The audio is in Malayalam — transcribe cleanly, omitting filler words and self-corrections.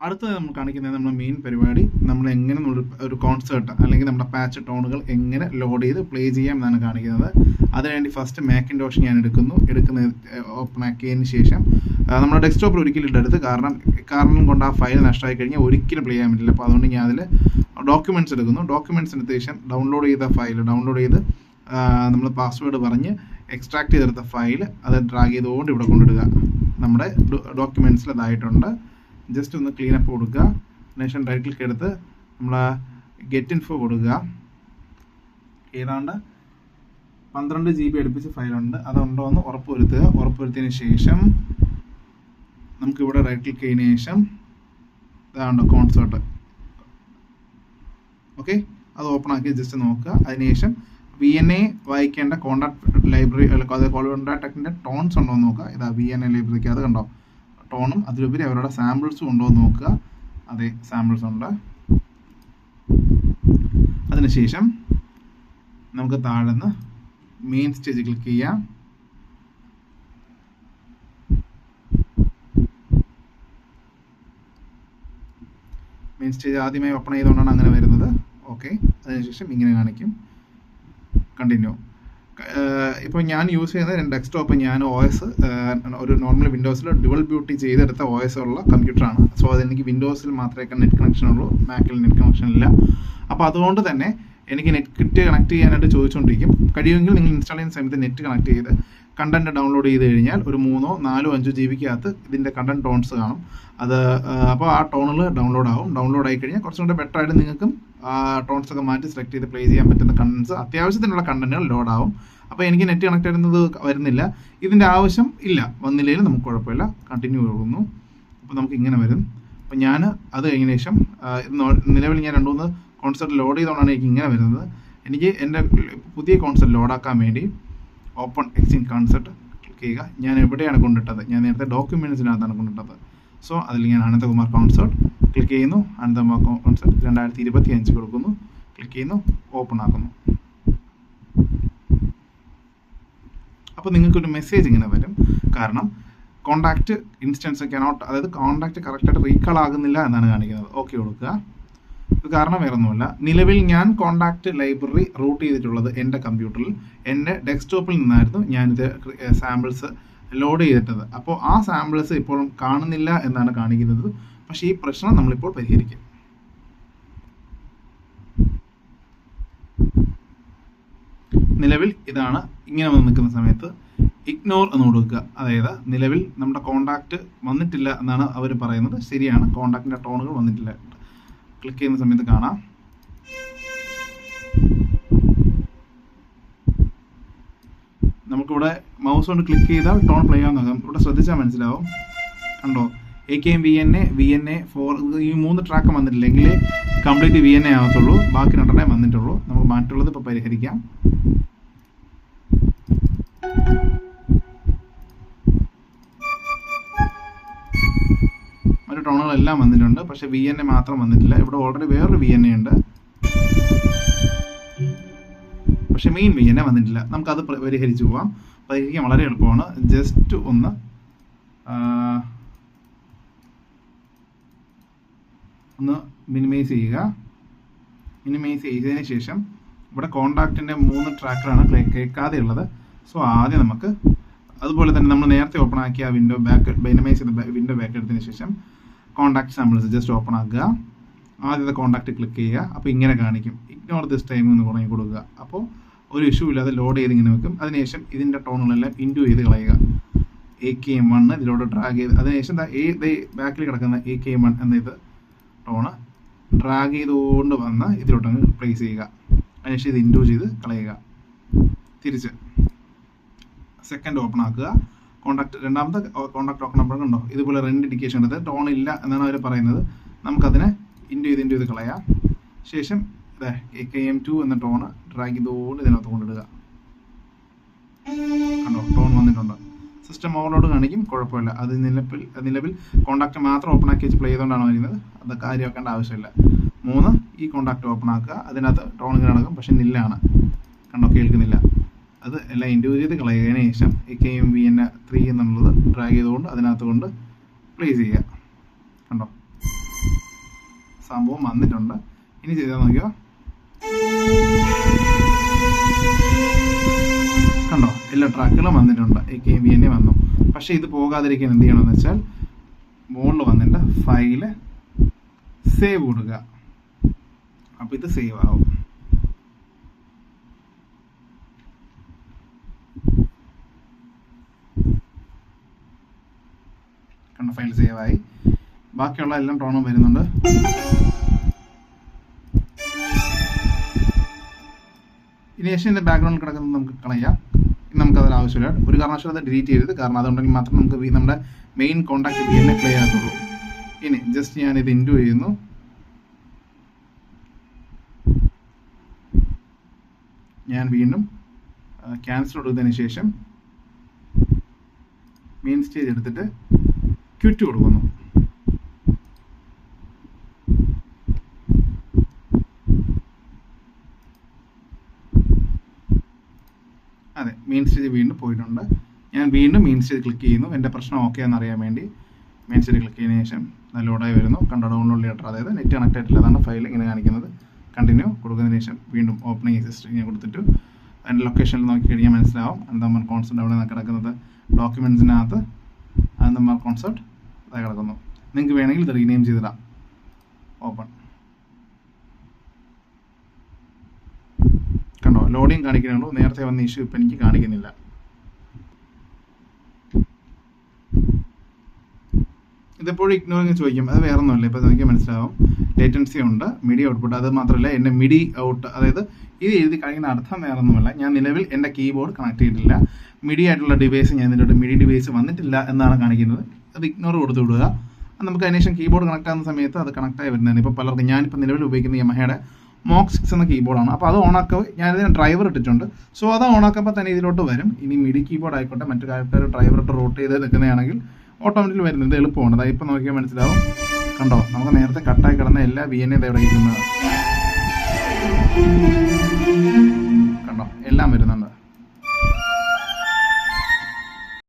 അടുത്തത് നമ്മൾ കാണിക്കുന്നത് നമ്മുടെ മെയിൻ പരിപാടി നമ്മൾ എങ്ങനെ ഒരു കോൺസേർട്ട് അല്ലെങ്കിൽ നമ്മുടെ പാച്ച് ടോണുകൾ എങ്ങനെ ലോഡ് ചെയ്ത് പ്ലേ ചെയ്യാം എന്നാണ് കാണിക്കുന്നത്. അതിനുവേണ്ടി ഫസ്റ്റ് മാക്കിൻടോഷ് ഞാൻ എടുക്കുന്ന ഓപ്പൺ ആക്കിയതിന് ശേഷം നമ്മുടെ ഡെസ്ക്ടോപ്പിൽ ഒരിക്കലും ഇടരുത്. കാരണം കൊണ്ട് ആ ഫയൽ നഷ്ടമായി കഴിഞ്ഞാൽ ഒരിക്കലും പ്ലേ ചെയ്യാൻ പറ്റില്ല. അപ്പോൾ അതുകൊണ്ട് ഞാൻ അതിൽ ഡോക്യുമെൻറ്റ്സ് എടുക്കുന്നു. ഡോക്യുമെൻറ്റ്സിന് ശേഷം ഡൗൺലോഡ് ചെയ്ത ഫയൽ ഡൗൺലോഡ് ചെയ്ത് നമ്മൾ പാസ്വേഡ് പറഞ്ഞ് എക്സ്ട്രാക്ട് ചെയ്തെടുത്ത ഫയൽ അത് ഡ്രാഗ് ചെയ്തുകൊണ്ട് ഇവിടെ കൊണ്ടിടുക. നമ്മുടെ ഡോക്യുമെൻറ്റ്സിൽ അതായിട്ടുണ്ട്. ജസ്റ്റ് ഒന്ന് ക്ലീൻ അപ്പ് കൊടുക്കുക. നേഷൻ റൈറ്റ് ക്ലിക്ക് എടുത്ത് നമ്മൾ ഗെറ്റ് ഇൻഫോ കൊടുക്കുക. ഏതാണ്ട് 12 GB അടുപ്പിച്ച് ഫയലുണ്ട്. അതുണ്ടോ എന്ന് ഉറപ്പുവരുത്തിയതിന് ശേഷം നമുക്കിവിടെ റൈറ്റ് ക്ലിക്ക് ചെയ്തതിന് ശേഷം ഇതാണ്ട് കോൺസേർട്ട്. ഓക്കെ, അത് ഓപ്പൺ ആക്കി ജസ്റ്റ് നോക്കുക. അതിനുശേഷം VNA വായിക്കേണ്ട കോണ്ടാക്ട് ലൈബ്രറി കോണ്ടാക്ടിൻ്റെ ടോൺസ് ഉണ്ടോ എന്ന് നോക്കുക. ഇതാ VNA ലൈബ്രറിക്ക് അത് കണ്ടോ, ടോണും അതിലുപരി അവരുടെ സാമ്പിൾസും ഉണ്ടോ എന്ന് നോക്കുക. അതെ, സാമ്പിൾസ് ഉണ്ട്. അതിനുശേഷം നമുക്ക് താഴെന്ന് മെയിൻ സ്റ്റേജ് ക്ലിക്ക് ചെയ്യാം. മെയിൻ സ്റ്റേജ് ആദ്യമായി ഓപ്പൺ ചെയ്തുകൊണ്ടാണ് അങ്ങനെ വരുന്നത്. ഓക്കെ, അതിനുശേഷം ഇങ്ങനെ കാണിക്കും. കണ്ടിന്യൂ. ഇപ്പോൾ ഞാൻ യൂസ് ചെയ്യുന്ന ഡെസ്ക്ടോപ്പ് ഞാൻ OS ഒരു നോർമൽ വിൻഡോസിൽ ഡുവൽ ബൂട്ടി ചെയ്തെടുത്ത OS ഉള്ള കമ്പ്യൂട്ടറാണ്. സോ അതെനിക്ക് വിൻഡോസിൽ മാത്രമേ നെറ്റ് കണക്ഷൻ ഉള്ളൂ, മാക്കിൽ നെറ്റ് കണക്ഷൻ ഇല്ല. അപ്പോൾ അതുകൊണ്ട് തന്നെ എനിക്ക് നെറ്റ് കണക്ട് ചെയ്യാനായിട്ട് ചോദിച്ചുകൊണ്ടിരിക്കും. കഴിയുമെങ്കിൽ നിങ്ങൾ ഇൻസ്റ്റാൾ ചെയ്യുന്ന സമയത്ത് നെറ്റ് കണക്ട് ചെയ്ത് കണ്ടന്റ് ഡൗൺലോഡ് ചെയ്ത് കഴിഞ്ഞാൽ ഒരു 3, 4, 5 GB ഇതിൻ്റെ കണ്ടന്റ് ടോൺസ് കാണും. അപ്പോൾ ആ ടോണിൽ ഡൗൺലോഡ് ആവും. ഡൗൺലോഡ് ആയി കഴിഞ്ഞാൽ കുറച്ചും കൂടെ ബെറ്റർ ആയിട്ട് നിങ്ങൾക്കും ടോൺസ് ഒക്കെ മാറ്റി സെലക്ട് ചെയ്ത് പ്ലേ ചെയ്യാൻ പറ്റുന്ന കണ്ടന്റ്സ്, അത്യാവശ്യത്തിനുള്ള കണ്ടന്റുകൾ ലോഡ് ആവും. അപ്പോൾ എനിക്ക് നെറ്റ് കണക്ട് ചെയ്യുന്നത് വരുന്നില്ല. ഇതിൻ്റെ ആവശ്യം ഇല്ല, വന്നില്ലെങ്കിൽ നമുക്ക് കുഴപ്പമില്ല. കണ്ടിന്യൂ കൊടുക്കുന്നു. അപ്പോൾ നമുക്ക് ഇങ്ങനെ വരും. അപ്പോൾ ഞാൻ അത് കഴിഞ്ഞ ശേഷം നിലവിൽ ഞാൻ 2-3 കോൺസെപ്റ്റ് ലോഡ് ചെയ്തുകൊണ്ടാണ് എനിക്ക് ഇങ്ങനെ വരുന്നത്. എനിക്ക് എൻ്റെ പുതിയ കോൺസെപ്റ്റ് ലോഡാക്കാൻ വേണ്ടി ഓപ്പൺ എക്സിങ് കോൺസെപ്റ്റ് ക്ലിക്ക് ചെയ്യുക. ഞാൻ എവിടെയാണ് കൊണ്ടിട്ടത്? ഞാൻ നേരത്തെ ഡോക്യുമെൻറ്റ്സിനകത്താണ് കൊണ്ടിട്ടത്. സോ അതിൽ ഞാൻ അനന്തകുമാർ കോൺസെപ്റ്റ് ക്ലിക്ക് ചെയ്യുന്നു. അനന്തകുമാർ കോൺസെപ്റ്റ് 2025 കൊടുക്കുന്നു. ക്ലിക്ക് ചെയ്യുന്നു, ഓപ്പൺ ആക്കുന്നു. അപ്പോൾ നിങ്ങൾക്കൊരു മെസ്സേജ് ഇങ്ങനെ വരും. കാരണം കോണ്ടാക്റ്റ് ഇൻസ്റ്റൻസ് കനോട്ട്, അതായത് കോണ്ടാക്റ്റ് കറക്റ്റായിട്ട് റീകാൾ ആകുന്നില്ല എന്നാണ് കാണിക്കുന്നത്. ഓക്കെ കൊടുക്കുക. ഇത് കാരണം വേറൊന്നുമില്ല. നിലവിൽ ഞാൻ കോണ്ടാക്റ്റ് ലൈബ്രറി റൂട്ട് ചെയ്തിട്ടുള്ളത് എൻ്റെ കമ്പ്യൂട്ടറിൽ എൻ്റെ ഡെസ്ക്ടോപ്പിൽ നിന്നായിരുന്നു ഞാനിത് സാമ്പിൾസ് ലോഡ് ചെയ്തിട്ടത്. അപ്പോൾ ആ സാമ്പിൾസ് ഇപ്പോഴും കാണുന്നില്ല എന്നാണ് കാണിക്കുന്നത്. പക്ഷേ ഈ പ്രശ്നം നമ്മളിപ്പോൾ പരിഹരിക്കും. നിലവിൽ ഇതാണ്. ഇങ്ങനെ വന്ന് നിൽക്കുന്ന സമയത്ത് ഇഗ്നോർ എന്ന് കൊടുക്കുക. അതായത് നിലവിൽ നമ്മുടെ കോണ്ടാക്റ്റ് വന്നിട്ടില്ല എന്നാണ് അവർ പറയുന്നത്. ശരിയാണ്, കോണ്ടാക്റ്റിൻ്റെ ടോണുകൾ വന്നിട്ടില്ല. ക്ലിക്ക് ചെയ്യുന്ന സമയത്ത് കാണാം. നമുക്കിവിടെ മൗസ് കൊണ്ട് ക്ലിക്ക് ചെയ്താൽ ടോൺ പ്ലേ ആവാൻ നോക്കാം. ഇവിടെ ശ്രദ്ധിച്ചാൽ മനസ്സിലാവും. കണ്ടോ, AKM VNA 4 ഈ 3 ട്രാക്ക് വന്നിട്ടില്ലെങ്കിൽ കംപ്ലീറ്റ് VNA ആവത്തുള്ളൂ. ബാക്കി 2 വന്നിട്ടുള്ളൂ. നമുക്ക് ബാക്കിയുള്ളത് ഇപ്പോൾ പരിഹരിക്കാം. മറ്റു ടോണുകളെല്ലാം വന്നിട്ടുണ്ട്, പക്ഷേ VNA മാത്രം വന്നിട്ടില്ല. ഇവിടെ ഓൾറെഡി വേറൊരു VNA ഉണ്ട്, പക്ഷെ മെയിൻ VNA വന്നിട്ടില്ല. നമുക്കത് പരിഹരിച്ച് പോവാം. പരിഹരിക്കാൻ വളരെ എളുപ്പമാണ്. ജസ്റ്റ് ഒന്ന് മിനിമൈസ് ചെയ്യുക. മിനിമൈസ് ചെയ്തതിന് ശേഷം ഇവിടെ കോണ്ടാക്റ്റിൻ്റെ 3 ട്രാക്കറാണ് കേൾക്കാതെ ഉള്ളത്. സോ ആദ്യം നമുക്ക് അതുപോലെ തന്നെ നമ്മൾ നേരത്തെ ഓപ്പൺ ആക്കിയ വിൻഡോ മിനിമൈസ് ചെയ്ത വിൻഡോ ബാക്ക് എടുത്തതിന് ശേഷം കോണ്ടാക്ട് സാമ്പിൾസ് ജസ്റ്റ് ഓപ്പൺ ആക്കുക. ആദ്യത്തെ കോണ്ടാക്റ്റ് ക്ലിക്ക് ചെയ്യുക. അപ്പോൾ ഇങ്ങനെ കാണിക്കും, ഇഗ്നോർ ദിസ് ടൈം എന്ന് പറഞ്ഞ് കൊടുക്കുക. അപ്പോൾ ഒരു ഇഷ്യൂ ഇല്ലാതെ ലോഡ് ചെയ്ത് ഇങ്ങനെ വെക്കും. അതിനുശേഷം ഇതിൻ്റെ ടോണുകളെല്ലാം ഇൻറ്റു ചെയ്ത് കളയുക. AKM1 ഇതിലോട്ട് ഡ്രാഗ് ചെയ്ത്, അതിനുശേഷം ബാക്കിൽ കിടക്കുന്ന AKM1 എന്ന ഇത് ടോണ് ഡ്രാഗ് ചെയ്തുകൊണ്ട് വന്ന് ഇതിലോട്ടങ്ങ് പ്ലേസ് ചെയ്യുക. അതിനുശേഷം ഇത് ഇൻറ്റു ചെയ്ത് കളയുക. തിരിച്ച് സെക്കൻഡ് ഓപ്പൺ ആക്കുക. രണ്ടാമത്തെ കോണ്ടാക്ട് ഓപ്പൺ ആകുമ്പോൾ ഉണ്ടോ ഇതുപോലെ 2 ഇൻഡിക്കേഷൻ എടുത്ത് ടോൺ ഇല്ല എന്നാണ് അവർ പറയുന്നത്. നമുക്കതിനെ ഇൻറ്റു ചെയ്ത് കളയാം. ശേഷം AKM2 എന്ന ടോണ് ഡ്രാഗ് ചെയ്തുകൊണ്ട് ഇതിനകത്ത് കൊണ്ടിടുക. കണ്ടോ, ടോൺ വന്നിട്ടുണ്ട്. സിസ്റ്റം ഓവർലോഡ് കാണിക്കും, കുഴപ്പമില്ല. അത് നിലവിൽ കോണ്ടാക്ട് മാത്രം ഓപ്പൺ ആക്കി വെച്ച് പ്ലേ ചെയ്തുകൊണ്ടാണ് വരുന്നത്. അത് കാര്യമാക്കേണ്ട ആവശ്യമില്ല. 3 ഈ കോണ്ടാക്ട് ഓപ്പൺ ആക്കുക. അതിനകത്ത് ടോൺ ഇങ്ങനെ നടക്കും, പക്ഷെ നില്ലാണ്. കണ്ടോ, കേൾക്കുന്നില്ല. അത് എല്ലാം ഇൻഡ്യൂസ് ചെയ്ത് കളയുന്നതിന് ശേഷം AKM VNA 3 എന്നുള്ളത് ഡ്രാഗ് ചെയ്തുകൊണ്ട് അതിനകത്ത് കൊണ്ട് പ്ലേസ് ചെയ്യുക. കണ്ടോ, സംഭവം വന്നിട്ടുണ്ട്. ഇനി ചെയ്താൽ നോക്കിയോ, കണ്ടോ എല്ലാ ട്രാക്കുകളും വന്നിട്ടുണ്ട്, AKVN വന്നു. പക്ഷേ ഇത് പോകാതിരിക്കാൻ എന്ത് ചെയ്യണമെന്ന് വെച്ചാൽ മുകളിൽ വന്നിട്ട് ഫയല് സേവ് കൊടുക്കുക. അപ്പോൾ ഇത് സേവ് ആവും. കണ്ട ഫയൽ സേവ് ആയി. ബാക്കിയുള്ള എല്ലാം ടോണും വരുന്നുണ്ട്. ഇനി ഇതിൻ്റെ ബാക്ക്ഗ്രൗണ്ടിൽ കിടക്കുന്നത് നമുക്ക് കളയാം. നമുക്കതിൽ ആവശ്യമില്ല. ഒരു കാരണവശാലും അത് ഡിലീറ്റ് ചെയ്യരുത്. കാരണം അതുകൊണ്ടെങ്കിൽ മാത്രം നമുക്ക് നമ്മുടെ മെയിൻ കോൺടാക്ട് VN പ്ലേ ആകത്തുള്ളൂ. ഇനി ജസ്റ്റ് ഞാനിത് ഇൻറ്റു ചെയ്യുന്നു. ഞാൻ വീണ്ടും ക്യാൻസൽ കൊടുത്തതിന് ശേഷം മെയിൻ സ്റ്റേജ് എടുത്തിട്ട് ക്വിറ്റ് കൊടുക്കുന്നു. അതെ, മെയിൻ സ്റ്റേജ് വീണ്ടും പോയിട്ടുണ്ട്. ഞാൻ വീണ്ടും മെയിൻ സ്റ്റേജ് ക്ലിക്ക് ചെയ്യുന്നു. എൻ്റെ പ്രശ്നം ഓക്കെ എന്നറിയാൻ വേണ്ടി മെയിൻ സ്റ്റേജ് ക്ലിക്ക് ചെയ്തതിന് ശേഷം ലോഡായി വരുന്നു. കണ്ടോ, ഡൗൺലോഡ് ലെറ്റർ, അതായത് നെറ്റ് കണക്ട് ആയിട്ടില്ല, അതാണ് ഫയൽ ഇങ്ങനെ കാണിക്കുന്നത്. കണ്ടിന്യൂ കൊടുക്കുന്നതിന് ശേഷം വീണ്ടും ഓപ്പണിംഗ് എക്സിസ്റ്റ് ഞാൻ കൊടുത്തിട്ട് അതിൻ്റെ ലൊക്കേഷനിൽ നോക്കി കഴിഞ്ഞാൽ മനസ്സിലാവും അനന്തമാർ കോൺസെപ്റ്റ് അവിടെ നിന്ന് കിടക്കുന്നത്. ഡോക്യുമെൻറ്റ്സിനകത്ത് അനന്തമാർ കോൺസെപ്റ്റ് അത് കിടക്കുന്നു. നിങ്ങൾക്ക് വേണമെങ്കിൽ ഇത് റീനെയിം ചെയ്തിടാം. ഓപ്പൺ. കണ്ടോ, ലോഡിങ് കാണിക്കുന്നുള്ളൂ. നേരത്തെ വന്ന ഇഷ്യൂ ഇപ്പം എനിക്ക് കാണിക്കുന്നില്ല. ഇതെപ്പോഴും ഇഗ്നോറിങ് ചോദിക്കും. അത് വേറെ ഒന്നുമല്ല. ഇപ്പോൾ എനിക്ക് മനസ്സിലാവും ലേറ്റൻസി ഉണ്ട്, മീഡിയ ഔട്ട്പുട്ട്. അത് മാത്രമല്ല എൻ്റെ മിഡി ഔട്ട്, അതായത് ഇത് എഴുതി കഴിയുന്ന അർത്ഥം വേറെ ഒന്നുമല്ല. ഞാൻ നിലവിൽ എൻ്റെ കീബോർഡ് കണക്ട് ചെയ്തിട്ടില്ല. മിഡി ആയിട്ടുള്ള ഡിവൈസ് ഞാൻ ഇതിൻ്റെ മിഡി ഡിവൈസ് വന്നിട്ടില്ല എന്നാണ് കാണിക്കുന്നത്. അത് ഇഗ്നോർ കൊടുത്തു വിടുക. നമുക്ക് അതിനുശേഷം കീബോർഡ് കണക്ട് ആകുന്ന സമയത്ത് അത് കണക്റ്റായി വരുന്നതാണ്. ഇപ്പോൾ പലർക്കും, ഞാനിപ്പോൾ നിലവിൽ ഉപയോഗിക്കുന്ന യമഹയുടെ MOG 6 എന്ന കീബോർഡാണ്. അപ്പോൾ അത് ഓണാക്കുക. ഞാനിതിന് ഡ്രൈവർ ഇട്ടിട്ടുണ്ട്. സോ അത് ഓണാക്കുമ്പോൾ തന്നെ ഇതിലോട്ട് വരും. ഇനി മിഡി കീബോർഡ് ആയിക്കോട്ടെ, മറ്റു കാര്യക്കാർ ഡ്രൈവർ ഇട്ട് റോട്ട് ചെയ്ത് നിൽക്കുന്നതാണെങ്കിൽ ഓട്ടോമാറ്റിക്കലി വരുന്നത്. ഇത് എളുപ്പമാണ്. അതായത് ഇപ്പോൾ നോക്കിയാൽ മനസ്സിലാവും. കണ്ടോ, നമുക്ക് നേരത്തെ കട്ടായി കിടന്ന എല്ലാ VN ഇവിടെ ഇരിക്കുന്നത് കണ്ടോ, എല്ലാം വരുന്നുണ്ട്.